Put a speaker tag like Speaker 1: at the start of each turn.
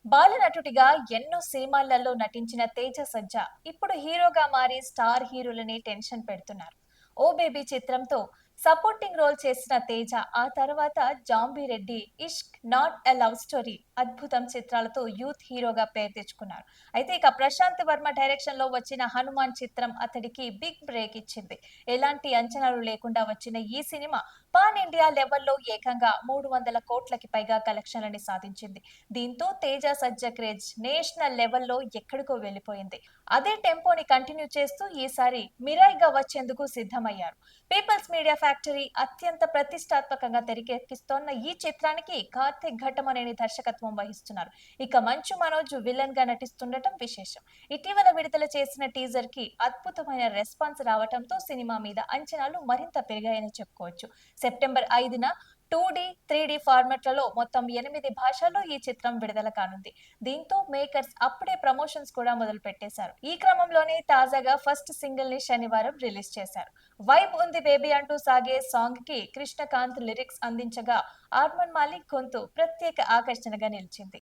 Speaker 1: బాలనటుడిగా ఎన్నో సినిమాలలో నటించిన తేజ సజ్జా ఇప్పుడు హీరోగా మారి స్టార్ హీరోలని టెన్షన్ పెడుతున్నారు. ఓ బేబీ చిత్రంతో సపోర్టింగ్ రోల్ చేసిన తేజ ఆ తర్వాత zombie Reddy, Ishq, not a love story అద్భుతం చిత్రాలతో యూత్ హీరోగా పేరు తెచ్చుకున్నారు. అయితే ఇక ప్రశాంత్ వర్మ డైరెక్షన్ లో వచ్చిన హనుమాన్ చిత్రం అతడికి బిగ్ బ్రేక్ ఇచ్చింది. ఎలాంటి అంచనాలు లేకుండా వచ్చిన ఈ సినిమా పాన్ ఇండియా లెవెల్లో ఏకంగా 300 కోట్లకి పైగా కలెక్షన్లని సాధించింది. దీంతో తేజ సజ్జ క్రేజ్ నేషనల్ లెవెల్లో ఎక్కడికో వెళ్లిపోయింది. అదే టెంపోని కంటిన్యూ చేస్తూ ఈసారి మిరాయిగా వచ్చేందుకు సిద్ధమయ్యారు. పీపుల్స్ మీడియా ఫ్యాక్టరీ అత్యంత ప్రతిష్టాత్మకంగా తెరకెక్కిస్తోన్న ఈ చిత్రానికి కార్తిక్ ఘట్టమనేని దర్శకత్వం వహిస్తున్నారు. ఇక మంచు మనోజ్ విలన్ గా నటిస్తుండటం విశేషం. ఇటీవల విడుదల చేసిన టీజర్ కి అద్భుతమైన రెస్పాన్స్ రావడంతో సినిమా మీద అంచనాలు మరింత పెరిగాయని చెప్పుకోవచ్చు. సెప్టెంబర్ 5న 2D, 3D ఫార్మాట్లలో మొత్తం 8 భాషల్లో ఈ చిత్రం విడుదల కానుంది. దీంతో మేకర్స్ అప్పుడే ప్రమోషన్స్ కూడా మొదలు పెట్టేశారు. ఈ క్రమంలోనే తాజాగా ఫస్ట్ సింగిల్ ని శనివారం రిలీజ్ చేశారు. వైబ్ ఉంది బేబీ అంటూ సాగే సాంగ్ కి కృష్ణకాంత్ లిరిక్స్ అందించగా ఆర్మన్ మాలిక్ గొంతు ప్రత్యేక ఆకర్షణగా నిలిచింది.